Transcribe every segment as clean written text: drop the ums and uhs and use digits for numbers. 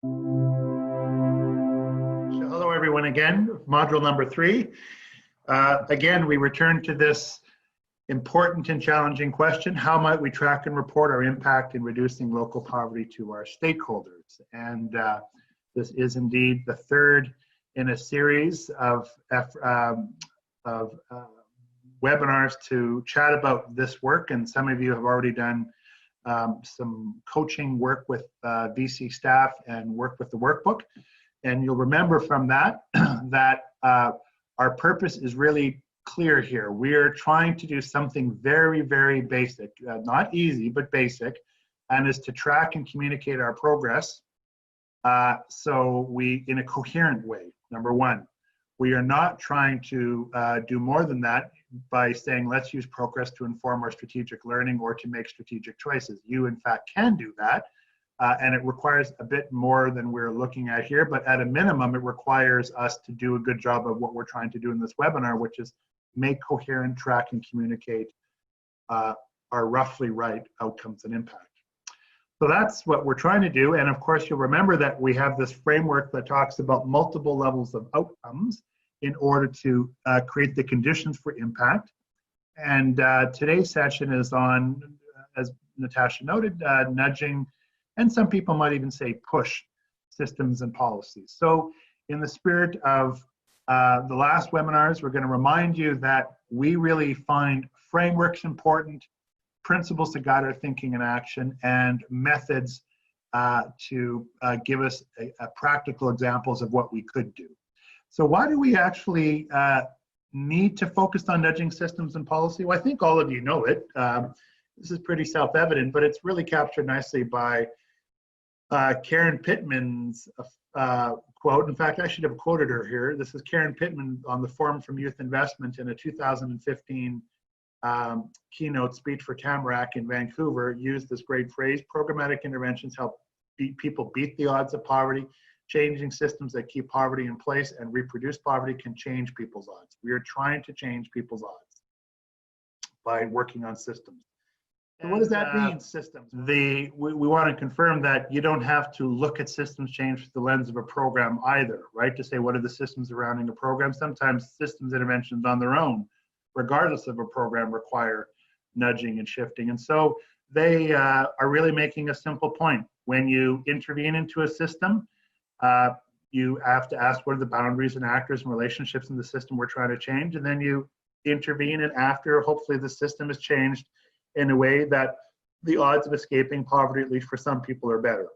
So hello everyone again, module number 3. Again, we return to this important and challenging question: how might we track and report our impact in reducing local poverty to our stakeholders? And this is indeed the third in a series of webinars to chat about this work. And some of you have already done some coaching work with VC staff and work with the workbook. And you'll remember from that that our purpose is really clear here. We are trying to do something very, very basic, not easy, but basic, and is to track and communicate our progress in a coherent way, number one. We are not trying to do more than that by saying, let's use progress to inform our strategic learning or to make strategic choices. You, in fact, can do that. And it requires a bit more than we're looking at here, but at a minimum, it requires us to do a good job of what we're trying to do in this webinar, which is make coherent, track, and communicate our roughly right outcomes and impact. So that's what we're trying to do. And of course, you'll remember that we have this framework that talks about multiple levels of outcomes in order to create the conditions for impact. And today's session is on, as Natasha noted, nudging, and some people might even say push systems and policies. So in the spirit of the last webinars, we're going to remind you that we really find frameworks important, principles to guide our thinking and action, and methods to give us practical examples of what we could do. So why do we actually need to focus on nudging systems and policy? Well, I think all of you know it. This is pretty self-evident, but it's really captured nicely by Karen Pittman's quote. In fact, I should have quoted her here. This is Karen Pittman on the Forum from Youth Investment in a 2015 keynote speech for Tamarack in Vancouver. Used this great phrase: programmatic interventions help people beat the odds of poverty. Changing systems that keep poverty in place and reproduce poverty can change people's odds. We are trying to change people's odds by working on systems. And what does that mean, systems? We want to confirm that you don't have to look at systems change through the lens of a program either, right? To say, what are the systems surrounding a program? Sometimes systems interventions on their own, regardless of a program, require nudging and shifting. And so they are really making a simple point. When you intervene into a system, you have to ask, what are the boundaries and actors and relationships in the system we're trying to change? And then you intervene, and after, hopefully the system is changed in a way that the odds of escaping poverty, at least for some people, are better.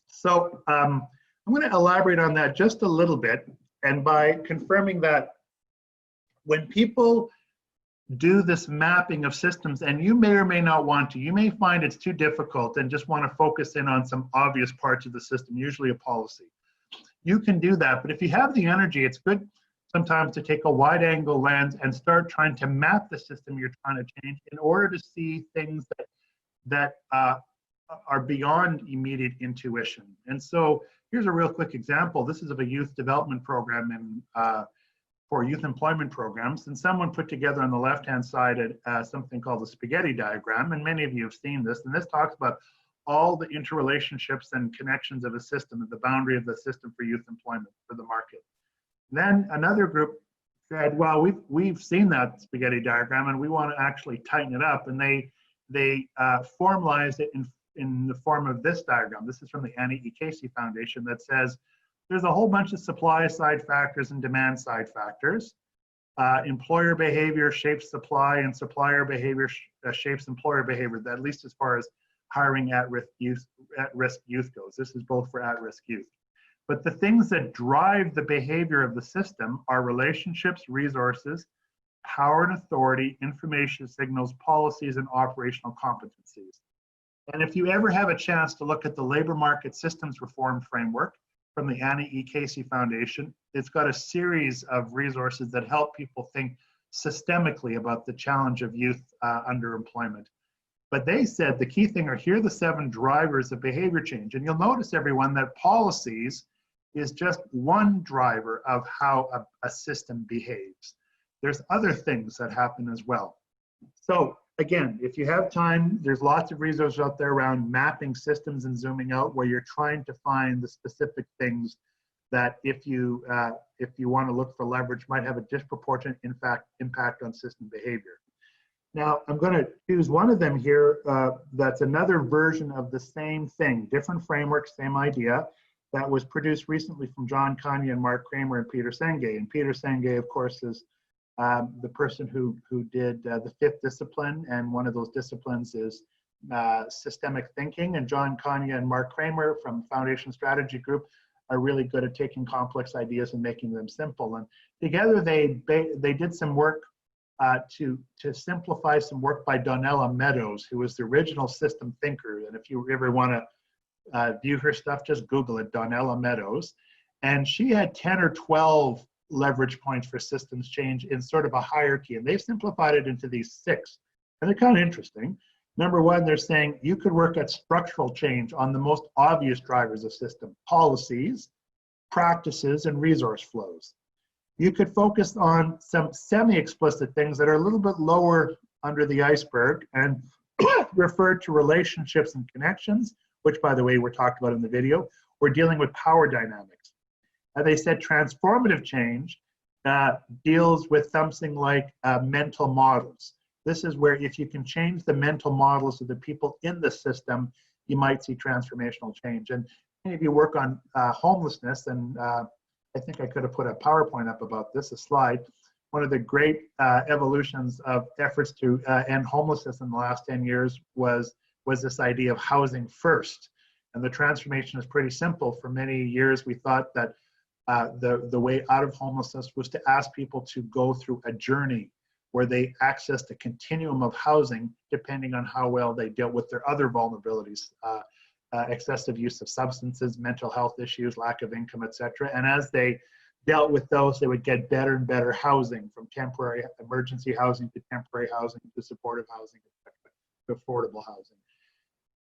So I'm going to elaborate on that just a little bit, and by confirming that when people do this mapping of systems, and you may or may not want to, you may find it's too difficult and just want to focus in on some obvious parts of the system, usually a policy. You can do that, but if you have the energy, it's good sometimes to take a wide angle lens and start trying to map the system you're trying to change in order to see things that are beyond immediate intuition. And so here's a real quick example. This is of a youth development program for youth employment programs, and someone put together on the left-hand side something called the spaghetti diagram, and many of you have seen this, and this talks about all the interrelationships and connections of a system at the boundary of the system for youth employment for the market. Then another group said, well, we've seen that spaghetti diagram and we want to actually tighten it up, and they formalized it in the form of this diagram. This is from the Annie E. Casey Foundation that says, there's a whole bunch of supply side factors and demand side factors. Employer behavior shapes supply, and supplier behavior shapes employer behavior, at least as far as hiring at-risk youth goes. This is both for at-risk youth. But the things that drive the behavior of the system are relationships, resources, power and authority, information signals, policies, and operational competencies. And if you ever have a chance to look at the labor market systems reform framework from the Annie E. Casey Foundation, it's got a series of resources that help people think systemically about the challenge of youth underemployment. But they said the key thing are, here are the 7 drivers of behavior change. And you'll notice, everyone, that policies is just one driver of how a system behaves. There's other things that happen as well. So again, if you have time, there's lots of resources out there around mapping systems and zooming out where you're trying to find the specific things that if you want to look for leverage might have a disproportionate impact on system behavior. Now, I'm going to choose one of them here that's another version of the same thing, different framework, same idea, that was produced recently from John Kanye and Mark Kramer and Peter Senge. And Peter Senge, of course, is the person who did the fifth discipline, and one of those disciplines is systemic thinking. And John Kanye and Mark Kramer from Foundation Strategy Group are really good at taking complex ideas and making them simple. And together they did some work to simplify some work by Donella Meadows, who was the original system thinker. And if you ever want to view her stuff, just Google it, Donella Meadows. And she had 10 or 12 leverage points for systems change in sort of a hierarchy. And they've simplified it into these 6. And they're kind of interesting. Number 1, they're saying you could work at structural change on the most obvious drivers of system: policies, practices, and resource flows. You could focus on some semi-explicit things that are a little bit lower under the iceberg and refer to relationships and connections, which, by the way, were talked about in the video. We're dealing with power dynamics. They said transformative change deals with something like mental models. This is where if you can change the mental models of the people in the system, you might see transformational change. And if you work on homelessness, and I think I could have put a PowerPoint up about this, a slide. One of the great evolutions of efforts to end homelessness in the last 10 years was this idea of housing first. And the transformation is pretty simple. For many years, we thought that the way out of homelessness was to ask people to go through a journey where they accessed a continuum of housing depending on how well they dealt with their other vulnerabilities, excessive use of substances, mental health issues, lack of income, etc. And as they dealt with those, they would get better and better housing, from temporary emergency housing to temporary housing to supportive housing, to affordable housing.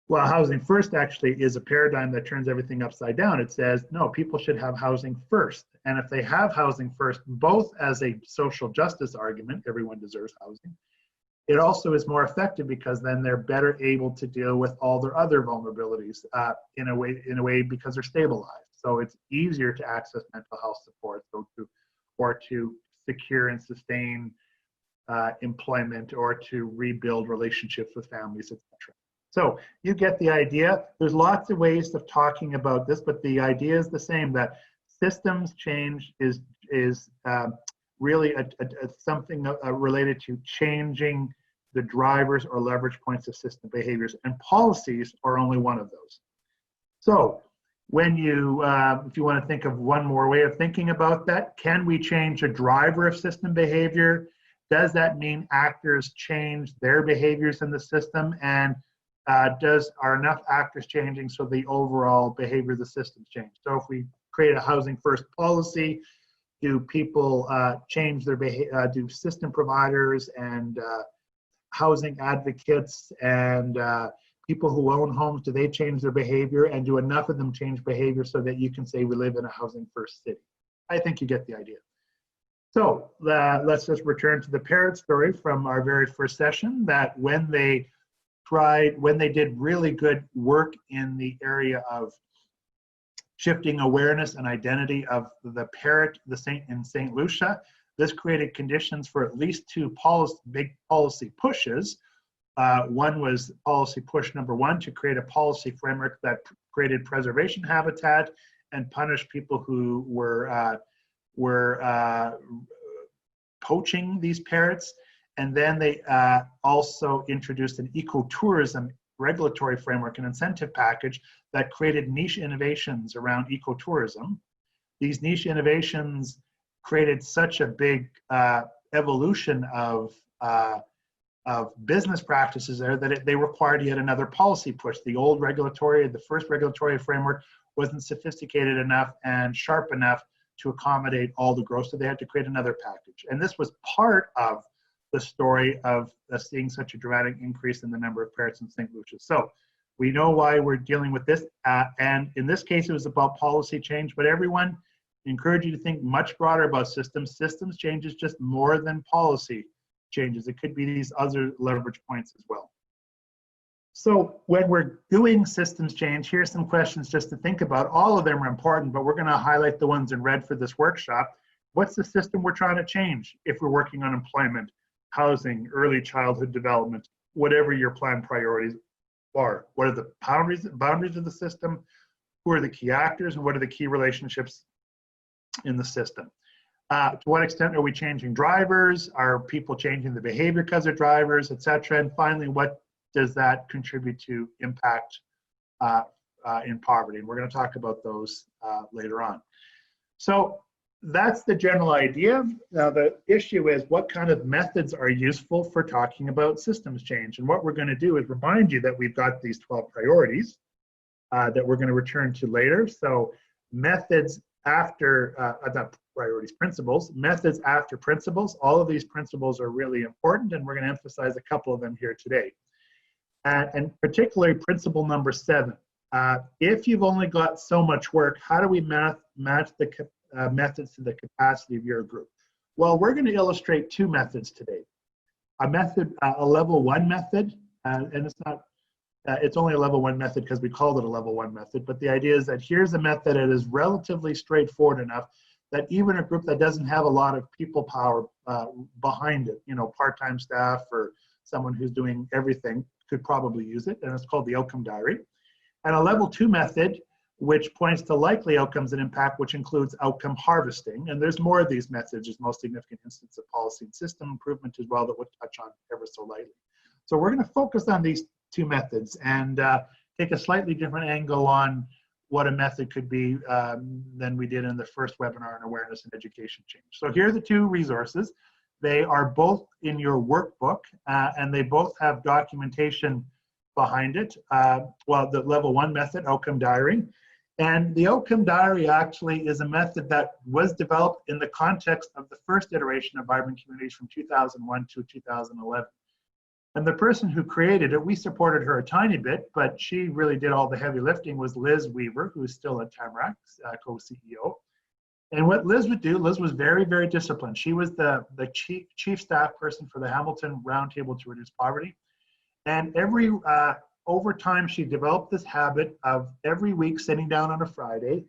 Well, housing first actually is a paradigm that turns everything upside down. It says, no, people should have housing first. And if they have housing first, both as a social justice argument, everyone deserves housing, it also is more effective because then they're better able to deal with all their other vulnerabilities in a way because they're stabilized. So it's easier to access mental health support, or to secure and sustain employment, or to rebuild relationships with families, etc. So you get the idea. There's lots of ways of talking about this, but the idea is the same, that systems change is really something related to changing the drivers or leverage points of system behaviors, and policies are only one of those. So when you, if you want to think of one more way of thinking about that, can we change a driver of system behavior? Does that mean actors change their behaviors in the system? And are enough actors changing so the overall behavior of the systems change? So if we create a housing first policy, do people change their behavior? Do system providers and housing advocates and people who own homes, do they change their behavior? And do enough of them change behavior so that you can say we live in a housing first city? I think you get the idea. So let's just return to the parrot story from our very first session, that when they did really good work in the area of shifting awareness and identity of the parrot in St. Lucia, this created conditions for at least 2 big policy pushes. One was policy push number 1, to create a policy framework that created preservation habitat and punished people who were poaching these parrots. And then they also introduced an ecotourism regulatory framework and incentive package that created niche innovations around ecotourism. These niche innovations created such a big evolution of business practices there that they required yet another policy push. The first regulatory framework wasn't sophisticated enough and sharp enough to accommodate all the growth, so they had to create another package. And this was part of the story of seeing such a dramatic increase in the number of parrots in St. Lucia. So we know why we're dealing with this. And in this case, it was about policy change, but everyone, I encourage you to think much broader about systems. Systems change is just more than policy. changes. It could be these other leverage points as well. So when we're doing systems change, here's some questions just to think about. All of them are important, but we're going to highlight the ones in red for this workshop. What's the system we're trying to change if we're working on employment, housing, early childhood development, whatever your plan priorities are? What are the boundaries of the system? Who are the key actors, and what are the key relationships in the system? To what extent are we changing drivers? Are people changing the behavior because of drivers, et cetera? And finally, what does that contribute to impact in poverty? And we're going to talk about those later on. So that's the general idea. Now the issue is, what kind of methods are useful for talking about systems change? And what we're going to do is remind you that we've got these 12 priorities that we're going to return to later. So methods after, not priorities, principles, methods after principles. All of these principles are really important, and we're going to emphasize a couple of them here today. And particularly principle number 7. If you've only got so much work, how do we match the methods to the capacity of your group? Well, we're going to illustrate 2 methods today. A level 1 method, and it's only a level 1 method because we called it a level 1 method, but the idea is that here's a method that is relatively straightforward enough that even a group that doesn't have a lot of people power behind it, part-time staff or someone who's doing everything, could probably use it, and it's called the outcome diary. And a level 2 method, which points to likely outcomes and impact, which includes outcome harvesting. And there's more of these methods. There's most significant instance of policy and system improvement as well that we'll touch on ever so lightly. So we're going to focus on these 2 methods and take a slightly different angle on what a method could be than we did in the first webinar on awareness and education change. So here are the 2 resources. They are both in your workbook, and they both have documentation behind it. Well, the level 1 method, outcome diary. And the outcome diary actually is a method that was developed in the context of the first iteration of Vibrant Communities from 2001 to 2011. And the person who created it, we supported her a tiny bit, but she really did all the heavy lifting, was Liz Weaver, who is still at Tamarack, co-CEO. And what Liz would do, Liz was very, very disciplined. She was the chief staff person for the Hamilton Roundtable to Reduce Poverty. And over time, she developed this habit of every week sitting down on a Friday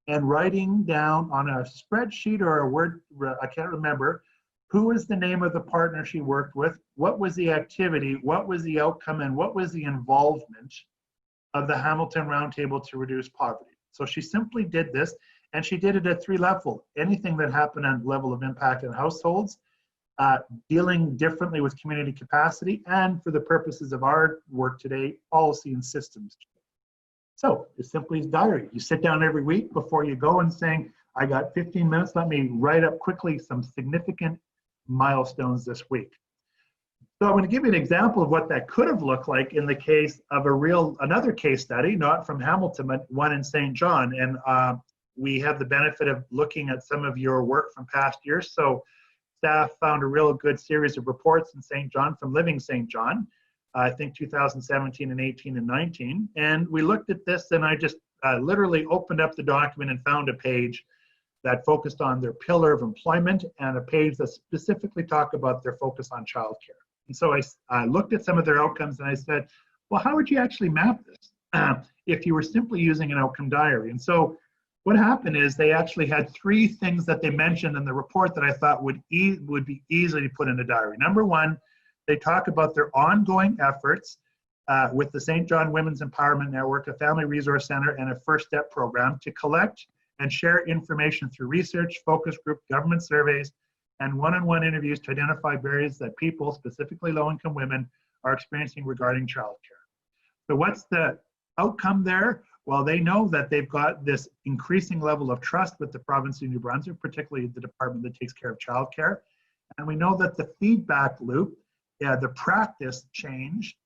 and writing down on a spreadsheet or a Word, I can't remember, who was the name of the partner she worked with, what was the activity, what was the outcome, and what was the involvement of the Hamilton Roundtable to Reduce Poverty. So she simply did this, and she did it at 3 levels. Anything that happened on level of impact in households, dealing differently with community capacity, and for the purposes of our work today, policy and systems. So it's simply a diary. You sit down every week before you go and saying, I got 15 minutes, let me write up quickly some significant milestones this week. So I'm going to give you an example of what that could have looked like in the case of another case study, not from Hamilton, but one in St. John. And we have the benefit of looking at some of your work from past years. So staff found a real good series of reports in St. John from Living St. John, I think 2017 and 18 and 19. And we looked at this, and I just literally opened up the document and found a page that focused on their pillar of employment and a page that specifically talked about their focus on childcare. And so I looked at some of their outcomes and I said, well, how would you actually map this if you were simply using an outcome diary? And so what happened is they actually had 3 things that they mentioned in the report that I thought would be easily put in a diary. Number 1, they talk about their ongoing efforts with the St. John Women's Empowerment Network, a family resource center, and a First Step program to collect and share information through research, focus group, government surveys, and one-on-one interviews to identify barriers that people, specifically low-income women, are experiencing regarding childcare. So what's the outcome there? Well, they know that they've got this increasing level of trust with the province of New Brunswick, particularly the department that takes care of childcare. And we know that the feedback loop, the practice change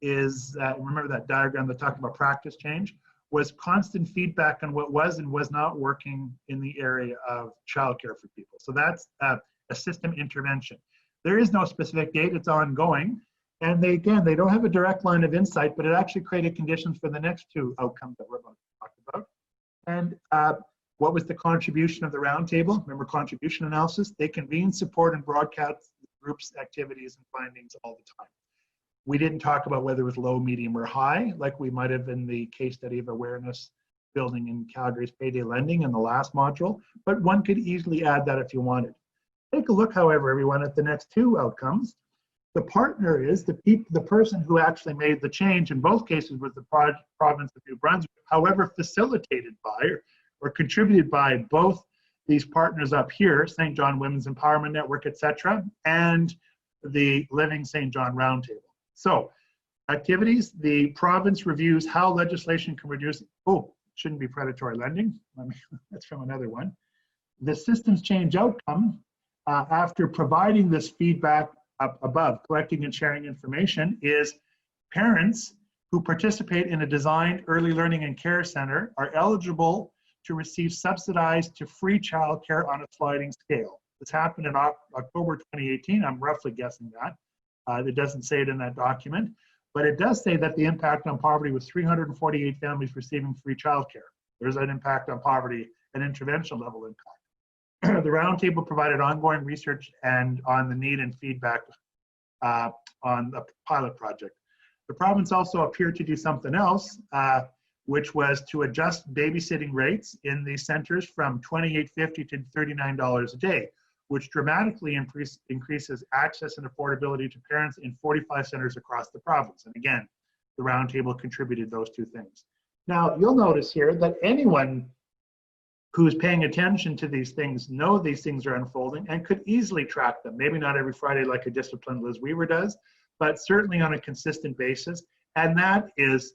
is, remember that diagram that talked about practice change, was constant feedback on what was and was not working in the area of childcare for people. So that's a system intervention. There is no specific date, it's ongoing. And they don't have a direct line of insight, but it actually created conditions for the next 2 outcomes that we're about to talk about. And what was the contribution of the roundtable? Remember contribution analysis? They convened, support, and broadcast groups, activities, and findings all the time. We didn't talk about whether it was low, medium, or high, like we might have in the case study of awareness building in Calgary's payday lending in the last module, but one could easily add that if you wanted. Take a look, however, everyone, at the next two outcomes. The partner is the person who actually made the change. In both cases was the province of New Brunswick, however facilitated by or contributed by both these partners up here, St. John Women's Empowerment Network, etc., and the Living St. John Roundtable. So, activities, the province reviews how legislation can reduce, shouldn't be predatory lending, that's from another one. The systems change outcome, after providing this feedback up above, collecting and sharing information, is parents who participate in a designed early learning and care center are eligible to receive subsidized to free childcare on a sliding scale. This happened in October 2018, I'm roughly guessing that. It doesn't say it in that document, but it does say that the impact on poverty was 348 families receiving free childcare. There's an impact on poverty, an intervention level impact. The roundtable provided ongoing research and on the need and feedback on the pilot project. The province also appeared to do something else, which was to adjust babysitting rates in the centers from $28.50 to $39 a day, which dramatically increases access and affordability to parents in 45 centers across the province. And again, the roundtable contributed those two things. Now, you'll notice here that anyone who's paying attention to these things know these things are unfolding and could easily track them. Maybe not every Friday like a disciplined Liz Weaver does, but certainly on a consistent basis. And that is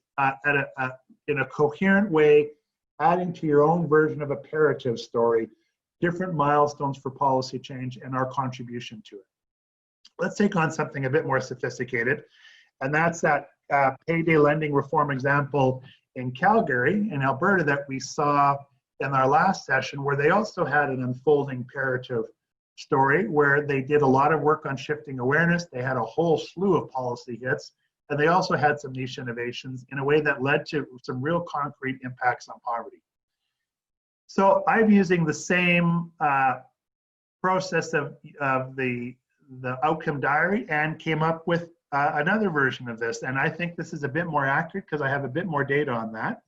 in a coherent way, adding to your own version of a narrative story, different milestones for policy change and our contribution to it. Let's take on something a bit more sophisticated, and that's that payday lending reform example in Calgary, in Alberta, that we saw in our last session, where they also had an unfolding narrative story where they did a lot of work on shifting awareness. They had a whole slew of policy hits, and they also had some niche innovations in a way that led to some real concrete impacts on poverty. So I'm using the same process of the outcome diary and came up with another version of this. And I think this is a bit more accurate because I have a bit more data on that.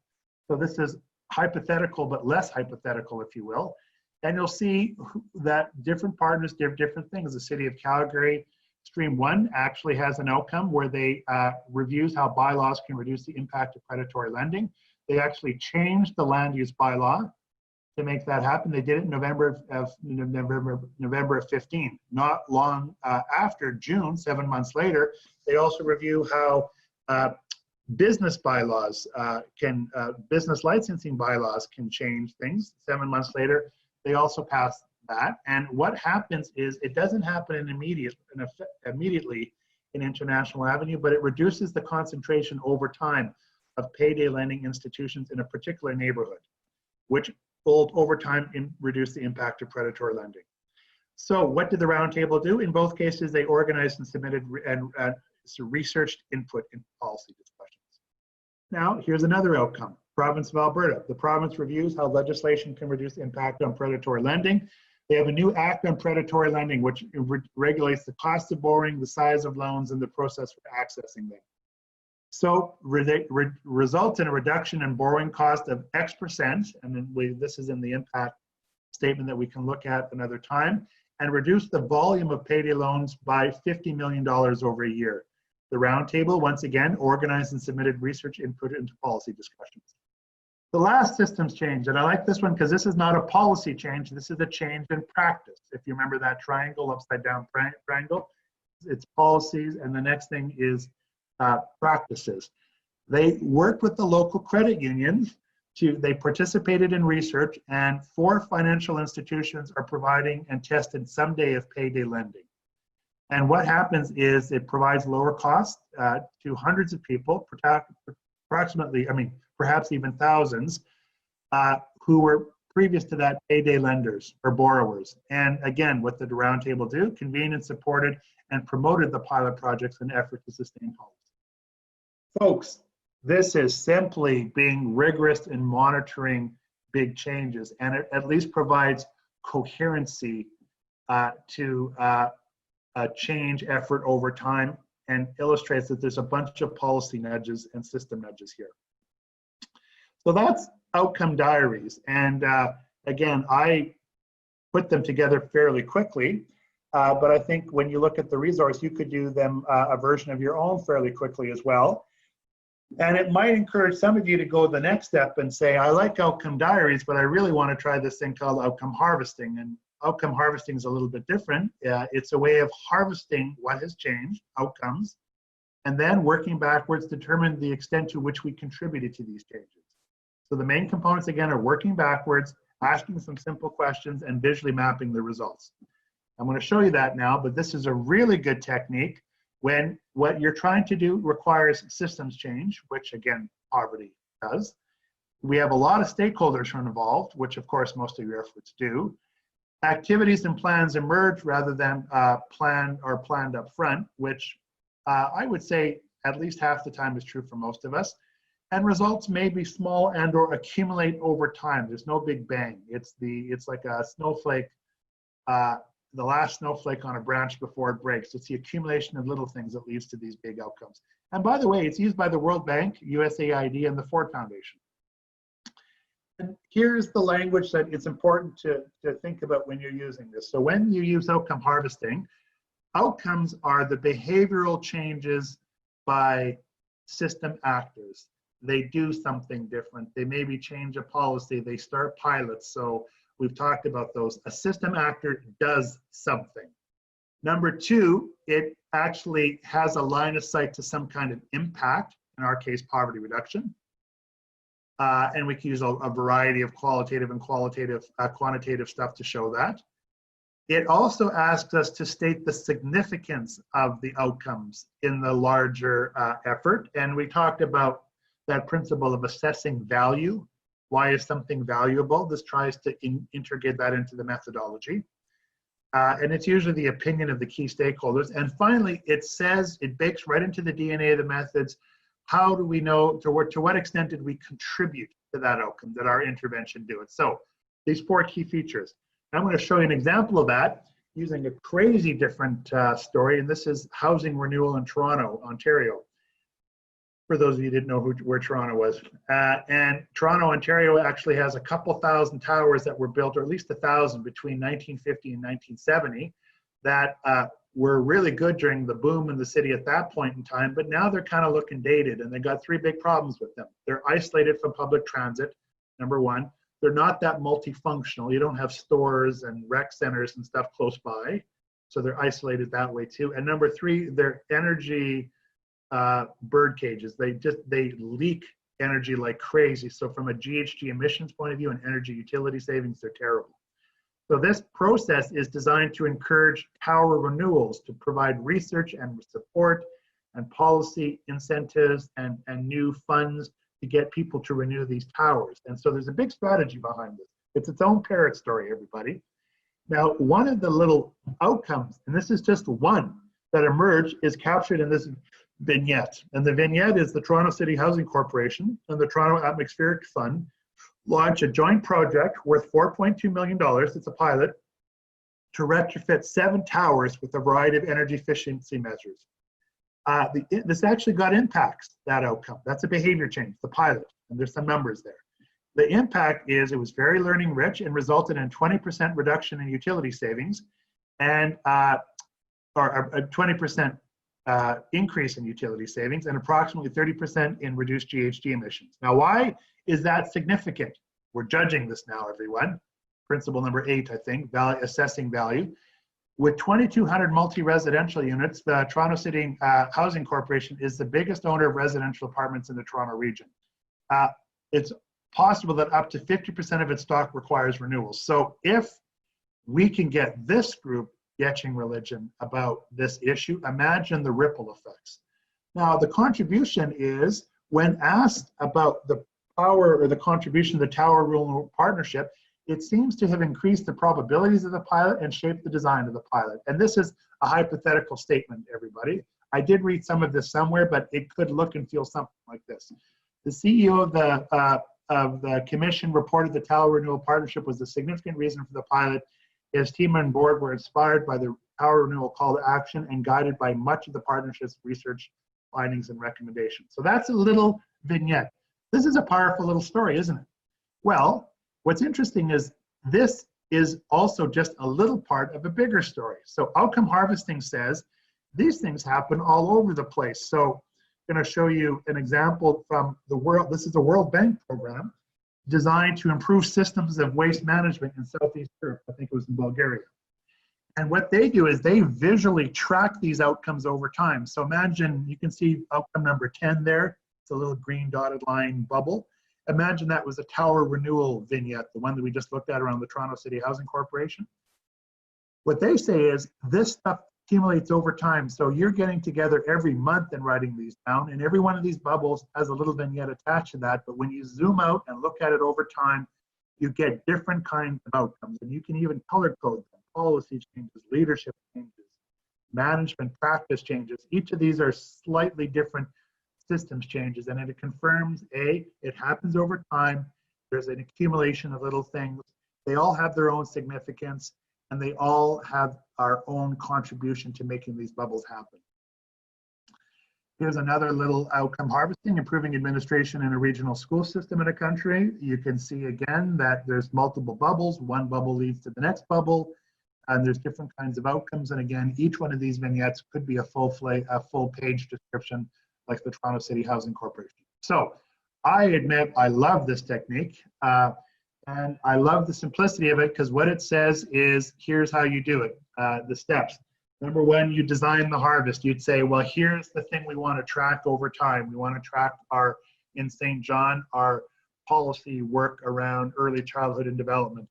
So this is hypothetical, but less hypothetical, if you will. And you'll see that different partners do different things. The City of Calgary, Stream 1 actually has an outcome where they reviews how bylaws can reduce the impact of predatory lending. They actually changed the land use bylaw to make that happen. They did it in November of 15. Not long after June, 7 months later, they also review how business bylaws business licensing bylaws can change things. 7 months later, they also passed that. And what happens is it doesn't happen immediately in International Avenue, but it reduces the concentration over time of payday lending institutions in a particular neighborhood, which will over time reduce the impact of predatory lending. So what did the roundtable do? In both cases, they organized and submitted researched input in policy discussions. Now, here's another outcome. Province of Alberta. The province reviews how legislation can reduce impact on predatory lending. They have a new act on predatory lending, which regulates the cost of borrowing, the size of loans, and the process for accessing them. So results in a reduction in borrowing cost of X%, and then this is in the impact statement that we can look at another time, and reduce the volume of payday loans by $50 million over a year. The roundtable, once again, organized and submitted research input into policy discussions. The last systems change, and I like this one because this is not a policy change, this is a change in practice. If you remember that triangle, upside down triangle, it's policies, and the next thing is practices. They worked with the local credit unions they participated in research, and 4 financial institutions are providing and tested someday of payday lending. And what happens is it provides lower costs to hundreds of people, approximately, perhaps even thousands, who were previous to that payday lenders or borrowers. And again, what did the roundtable do? Convened and supported and promoted the pilot projects in an effort to sustain policy. Folks, this is simply being rigorous in monitoring big changes, and it at least provides coherency to change effort over time, and illustrates that there's a bunch of policy nudges and system nudges here. So that's outcome diaries. And again, I put them together fairly quickly, but I think when you look at the resource, you could do them a version of your own fairly quickly as well. And it might encourage some of you to go the next step and say, I like outcome diaries, but I really want to try this thing called outcome harvesting. And outcome harvesting is a little bit different. It's a way of harvesting what has changed, outcomes, and then working backwards to determine the extent to which we contributed to these changes. So the main components, again, are working backwards, asking some simple questions, and visually mapping the results. I'm going to show you that now, but this is a really good technique when what you're trying to do requires systems change, which again, poverty does. We have a lot of stakeholders who are involved, which of course most of your efforts do. Activities and plans emerge rather than planned up front, which I would say at least half the time is true for most of us. And results may be small and or accumulate over time. There's no big bang. It's like a snowflake, the last snowflake on a branch before it breaks. It's the accumulation of little things that leads to these big outcomes. And by the way, it's used by the World Bank, USAID, and the Ford Foundation. And here's the language that it's important to think about when you're using this. So when you use outcome harvesting, outcomes are the behavioral changes by system actors. They do something different. They maybe change a policy. They start pilots. So we've talked about those. A system actor does something. Number two, it actually has a line of sight to some kind of impact, in our case, poverty reduction. And we can use a variety of qualitative and quantitative stuff to show that. It also asks us to state the significance of the outcomes in the larger effort. And we talked about that principle of assessing value. Why is something valuable? This tries to integrate that into the methodology. And it's usually the opinion of the key stakeholders. And finally, it says, it bakes right into the DNA of the methods, how do we know, to what extent did we contribute to that outcome, did our intervention do it? So these four key features. I'm going to show you an example of that using a crazy different story, and this is housing renewal in Toronto, Ontario. For those of you who didn't know where Toronto was. And Toronto, Ontario actually has a couple thousand towers that were built, or at least 1,000 between 1950 and 1970, that were really good during the boom in the city at that point in time, but now they're kind of looking dated, and they got three big problems with them. They're isolated from public transit, number one. They're not that multifunctional. You don't have stores and rec centers and stuff close by, so they're isolated that way too. And number three, they're energy bird cages. They leak energy like crazy. So from a GHG emissions point of view and energy utility savings, they're terrible. So this process is designed to encourage tower renewals, to provide research and support and policy incentives and new funds to get people to renew these towers. And so there's a big strategy behind this. It's its own parrot story, everybody. Now, one of the little outcomes, and this is just one that emerged, is captured in this vignette. And the vignette is the Toronto City Housing Corporation and the Toronto Atmospheric Fund launch a joint project worth $4.2 million, it's a pilot, to retrofit 7 towers with a variety of energy efficiency measures. This actually got impacts, that outcome. That's a behavior change, the pilot, and there's some numbers there. The impact is it was very learning rich and resulted in 20% reduction in utility savings and or a 20% increase in utility savings and approximately 30% in reduced GHG emissions. Now, why is that significant? We're judging this now, everyone. Principle number 8, I think, assessing value. With 2,200 multi-residential units, the Toronto City Housing Corporation is the biggest owner of residential apartments in the Toronto region. It's possible that up to 50% of its stock requires renewals. So if we can get this group getting religion about this issue, imagine the ripple effects. Now, the contribution is, when asked about the power or the contribution of the Tower Renewal Partnership, it seems to have increased the probabilities of the pilot and shaped the design of the pilot. And this is a hypothetical statement, everybody. I did read some of this somewhere, but it could look and feel something like this. The CEO of the commission reported the Tower Renewal Partnership was a significant reason for the pilot. His team and board were inspired by the Power Renewal call to action and guided by much of the partnership's research findings and recommendations. So that's a little vignette. This is a powerful little story, isn't it? Well, what's interesting is this is also just a little part of a bigger story. So outcome harvesting says these things happen all over the place. So I'm going to show you an example from the world. This is a World Bank program designed to improve systems of waste management in Southeast Europe. I think it was in Bulgaria. And what they do is they visually track these outcomes over time. So imagine, you can see outcome number 10 there. It's a little green dotted line bubble. Imagine that was a tower renewal vignette, the one that we just looked at around the Toronto City Housing Corporation. What they say is this stuff accumulates over time. So you're getting together every month and writing these down, and every one of these bubbles has a little vignette attached to that. But when you zoom out and look at it over time, you get different kinds of outcomes, and you can even color code them. Policy changes, leadership changes, management practice changes. Each of these are slightly different systems changes, and it confirms it happens over time. There's an accumulation of little things. They all have their own significance, and they all have our own contribution to making these bubbles happen. Here's another little outcome harvesting, improving administration in a regional school system in a country. You can see again that there's multiple bubbles. One bubble leads to the next bubble, and there's different kinds of outcomes. And again, each one of these vignettes could be a full page description, like the Toronto City Housing Corporation. So I admit I love this technique, and I love the simplicity of it, because what it says is, here's how you do it, the steps. Number one, you design the harvest. You'd say, well, here's the thing we want to track over time. We want to track in St. John, our policy work around early childhood and development.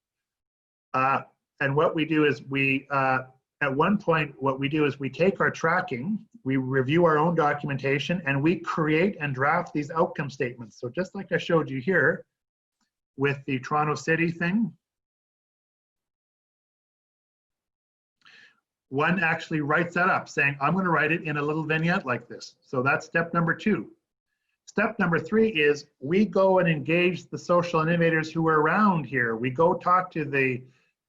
And what we do is at one point, what we do is we take our tracking, we review our own documentation, and we create and draft these outcome statements. So just like I showed you here with the Toronto City thing, one actually writes that up saying, I'm going to write it in a little vignette like this. So that's step number 2. Step number 3 is we go and engage the social innovators who are around here. We go talk to the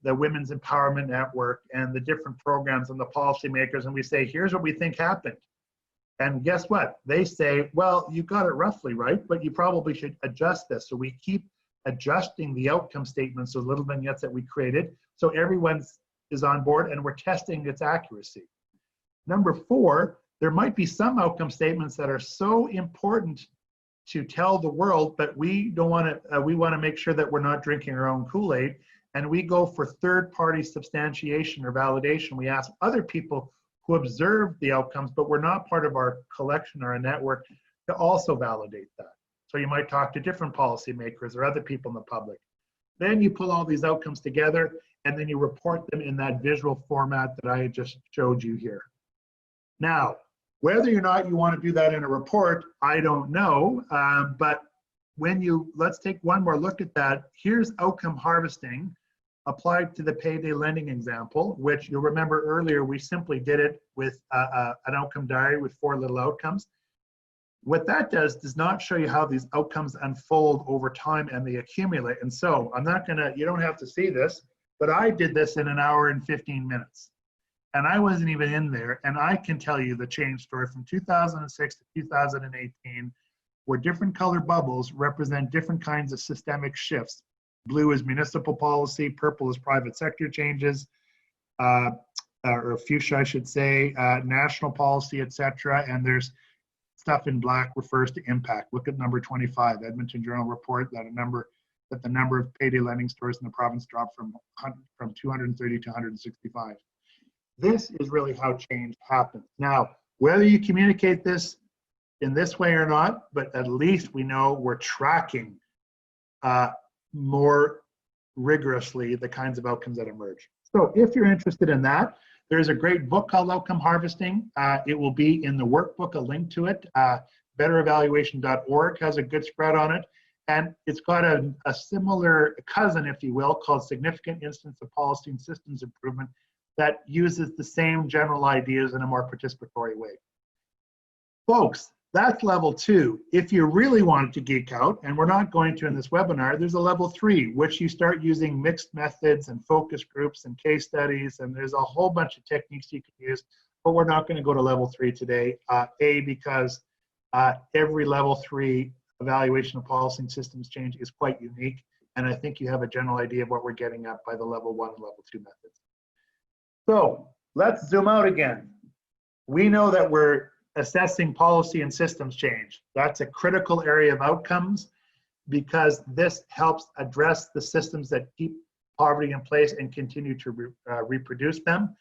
Women's Empowerment Network and the different programs and the policymakers, and we say, here's what we think happened. And guess what? They say, well, you got it roughly right, but you probably should adjust this. So we keep adjusting the outcome statements, those little vignettes that we created, so everyone is on board and we're testing its accuracy. Number 4, there might be some outcome statements that are so important to tell the world, but we don't want to, we want to make sure that we're not drinking our own Kool-Aid. And we go for third-party substantiation or validation. We ask other people who observe the outcomes, but we're not part of our collection or a network, to also validate that. So you might talk to different policymakers or other people in the public. Then you pull all these outcomes together, and then you report them in that visual format that I just showed you here. Now, whether or not you want to do that in a report, I don't know, but let's take one more look at that. Here's outcome harvesting applied to the payday lending example, which you'll remember earlier, we simply did it with an outcome diary with 4 little outcomes. What that does not show you how these outcomes unfold over time and they accumulate. And so you don't have to see this, but I did this in 1 hour and 15 minutes. And I wasn't even in there. And I can tell you the change story from 2006 to 2018, where different color bubbles represent different kinds of systemic shifts. Blue is municipal policy, purple is private sector changes, or fuchsia, I should say, national policy, etc. And there's stuff in black refers to impact. Look at number 25, Edmonton Journal report that the number of payday lending stores in the province dropped from 230 to 165. This is really how change happens. Now, whether you communicate this in this way or not, but at least we know we're tracking more rigorously the kinds of outcomes that emerge. So if you're interested in that, there's a great book called Outcome Harvesting. It will be in the workbook, a link to it. Betterevaluation.org has a good spread on it. And it's got a similar cousin, if you will, called Significant Instance of Policy and Systems Improvement that uses the same general ideas in a more participatory way. Folks, That's level 2. If you really wanted to geek out, and we're not going to in this webinar, there's a level 3, which you start using mixed methods and focus groups and case studies, and there's a whole bunch of techniques you can use, but we're not going to go to level 3 today. Because every level 3 evaluation of policy and systems change is quite unique, and I think you have a general idea of what we're getting at by the level 1 and level 2 methods. So let's zoom out again. We know that we're assessing policy and systems change. That's a critical area of outcomes because this helps address the systems that keep poverty in place and continue to reproduce them.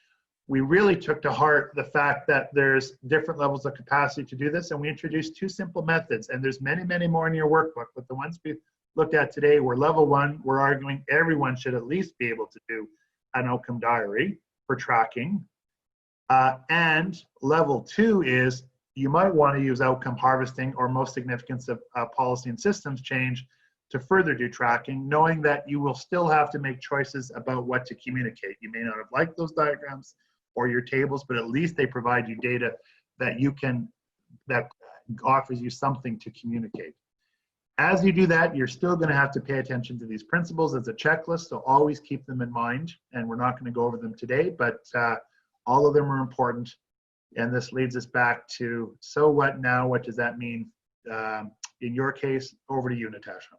We really took to heart the fact that there's different levels of capacity to do this, and we introduced 2 simple methods, and there's many, many more in your workbook, but the ones we looked at today were level 1. We're arguing everyone should at least be able to do an outcome diary for tracking. And level 2 is you might want to use outcome harvesting or most significance of policy and systems change to further do tracking, knowing that you will still have to make choices about what to communicate. You may not have liked those diagrams or your tables, but at least they provide you data that you can, that offers you something to communicate. As you do that, you're still going to have to pay attention to these principles as a checklist, so always keep them in mind, and we're not going to go over them today, but all of them are important. And this leads us back to, so what now? What does that mean? In your case, over to you, Natasha.